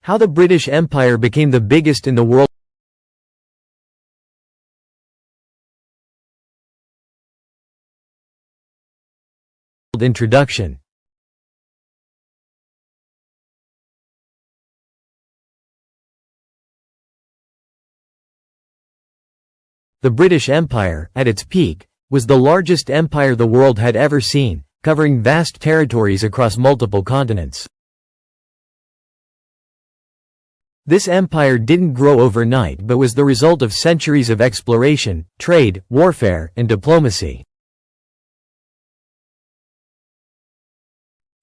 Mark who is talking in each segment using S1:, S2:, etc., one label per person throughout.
S1: How the British Empire became the biggest in the world. Introduction. The British Empire, at its peak, was the largest empire the world had ever seen, covering vast territories across multiple continents. This empire didn't grow overnight but was the result of centuries of exploration, trade, warfare, and diplomacy.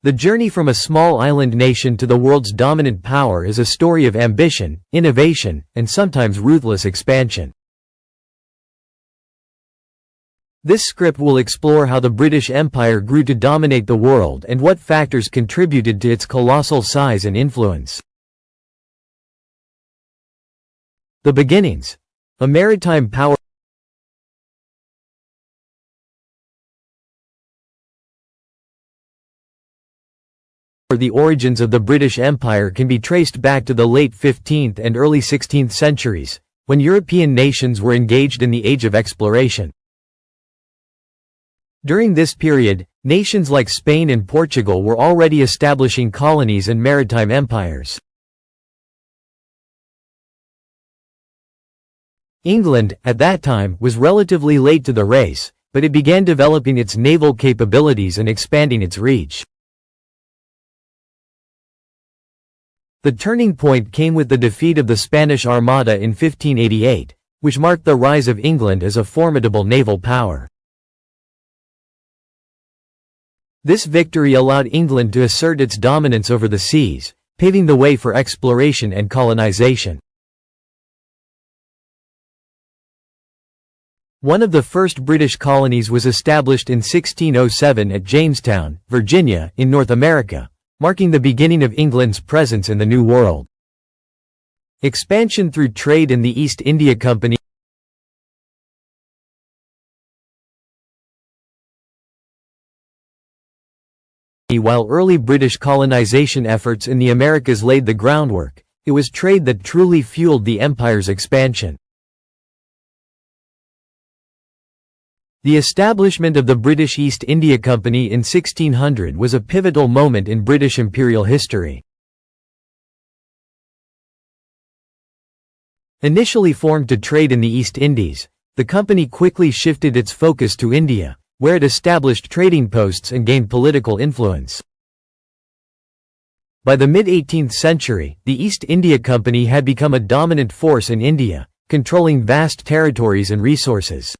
S1: The journey from a small island nation to the world's dominant power is a story of ambition, innovation, and sometimes ruthless expansion. This script will explore how the British Empire grew to dominate the world and what factors contributed to its colossal size and influence. The beginnings. A maritime power. The origins of the British Empire can be traced back to the late 15th and early 16th centuries, when European nations were engaged in the age of exploration. During this period, nations like Spain and Portugal were already establishing colonies and maritime empires. England, at that time, was relatively late to the race, but it began developing its naval capabilities and expanding its reach. The turning point came with the defeat of the Spanish Armada in 1588, which marked the rise of England as a formidable naval power. This victory allowed England to assert its dominance over the seas, paving the way for exploration and colonization. One of the first British colonies was established in 1607 at Jamestown, Virginia, in North America, marking the beginning of England's presence in the New World. Expansion through trade and the East India Company. While early British colonization efforts in the Americas laid the groundwork, it was trade that truly fueled the empire's expansion. The establishment of the British East India Company in 1600 was a pivotal moment in British imperial history. Initially formed to trade in the East Indies, the company quickly shifted its focus to India, where it established trading posts and gained political influence. By the mid-18th century, the East India Company had become a dominant force in India, controlling vast territories and resources.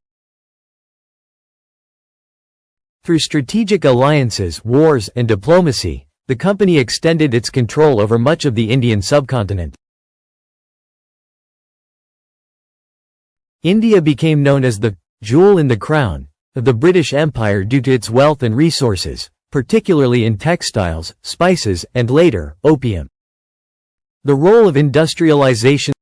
S1: Through strategic alliances, wars, and diplomacy, the company extended its control over much of the Indian subcontinent. India became known as the jewel in the crown of the British Empire due to its wealth and resources, particularly in textiles, spices, and later, opium. The role of industrialization.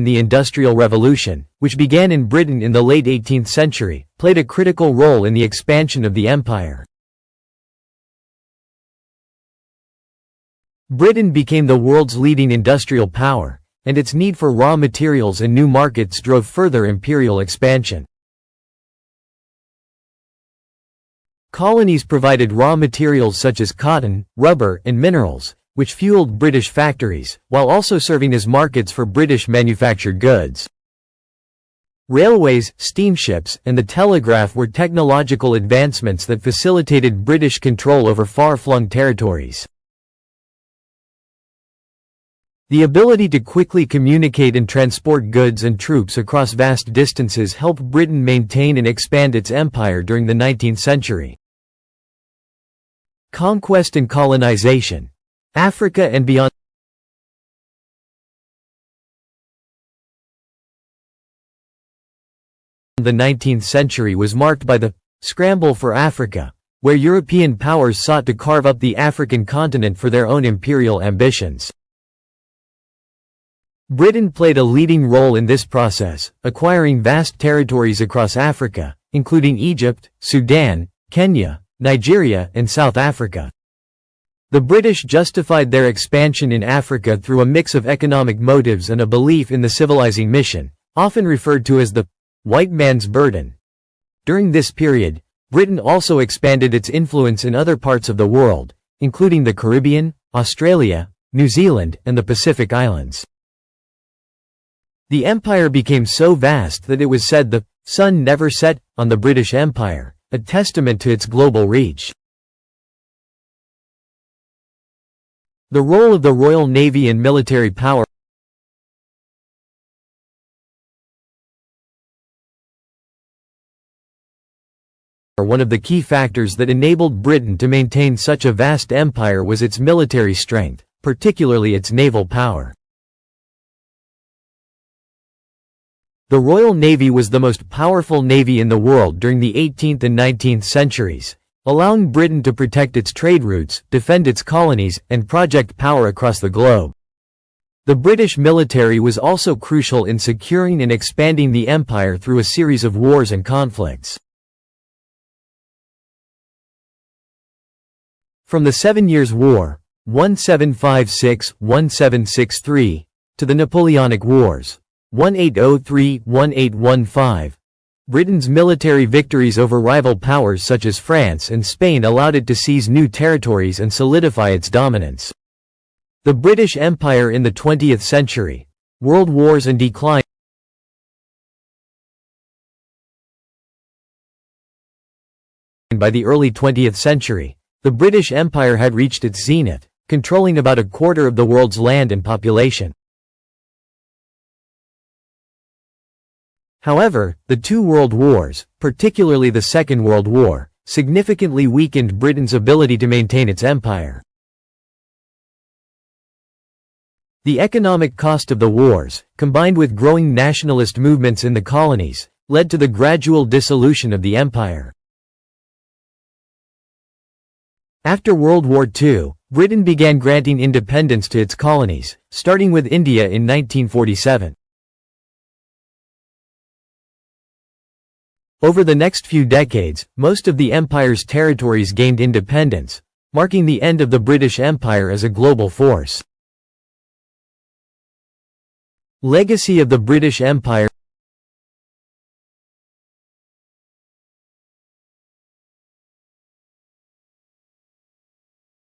S1: The Industrial Revolution, which began in Britain in the late 18th century, played a critical role in the expansion of the empire. Britain became the world's leading industrial power, and its need for raw materials and new markets drove further imperial expansion. Colonies provided raw materials such as cotton, rubber, and minerals, which fueled British factories, while also serving as markets for British manufactured goods. Railways, steamships, and the telegraph were technological advancements that facilitated British control over far-flung territories. The ability to quickly communicate and transport goods and troops across vast distances helped Britain maintain and expand its empire during the 19th century. Conquest and colonization. Africa and beyond. The 19th century was marked by the Scramble for Africa, where European powers sought to carve up the African continent for their own imperial ambitions. Britain played a leading role in this process, acquiring vast territories across Africa, including Egypt, Sudan, Kenya, Nigeria, and South Africa. The British justified their expansion in Africa through a mix of economic motives and a belief in the civilizing mission, often referred to as the white man's burden. During this period, Britain also expanded its influence in other parts of the world, including the Caribbean, Australia, New Zealand, and the Pacific Islands. The empire became so vast that it was said the sun never set on the British Empire, a testament to its global reach. The role of the Royal Navy and military power one of the key factors that enabled Britain to maintain such a vast empire was its military strength, particularly its naval power. The Royal Navy was the most powerful navy in the world during the 18th and 19th centuries, allowing Britain to protect its trade routes, defend its colonies, and project power across the globe. The British military was also crucial in securing and expanding the empire through a series of wars and conflicts. From the Seven Years' War, 1756–1763, to the Napoleonic Wars, 1803–1815, Britain's military victories over rival powers such as France and Spain allowed it to seize new territories and solidify its dominance. The British Empire in the 20th century, world wars and decline. By the early 20th century, the British Empire had reached its zenith, controlling about a quarter of the world's land and population. However, the two world wars, particularly the Second World War, significantly weakened Britain's ability to maintain its empire. The economic cost of the wars, combined with growing nationalist movements in the colonies, led to the gradual dissolution of the empire. After World War II, Britain began granting independence to its colonies, starting with India in 1947. Over the next few decades, most of the empire's territories gained independence, marking the end of the British Empire as a global force. Legacy of the British Empire.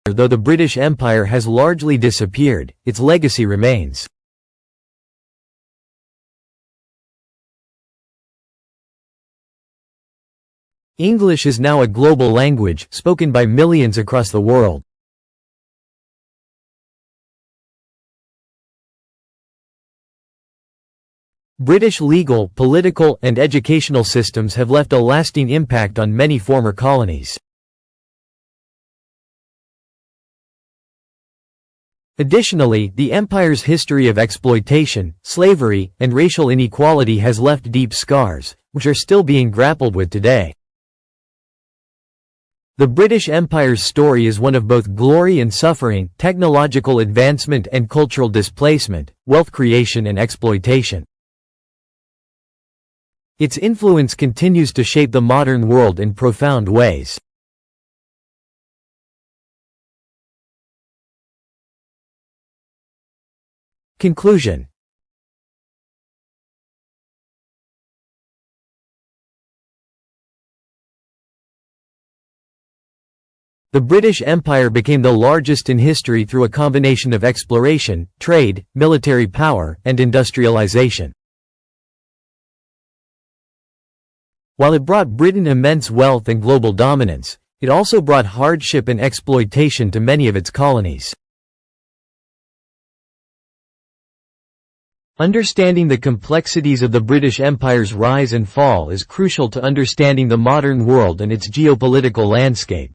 S1: Though the British Empire has largely disappeared, its legacy remains. English is now a global language, spoken by millions across the world. British legal, political, and educational systems have left a lasting impact on many former colonies. Additionally, the empire's history of exploitation, slavery, and racial inequality has left deep scars, which are still being grappled with today. The British Empire's story is one of both glory and suffering, technological advancement and cultural displacement, wealth creation and exploitation. Its influence continues to shape the modern world in profound ways. Conclusion. The British Empire became the largest in history through a combination of exploration, trade, military power, and industrialization. While it brought Britain immense wealth and global dominance, it also brought hardship and exploitation to many of its colonies. Understanding the complexities of the British Empire's rise and fall is crucial to understanding the modern world and its geopolitical landscape.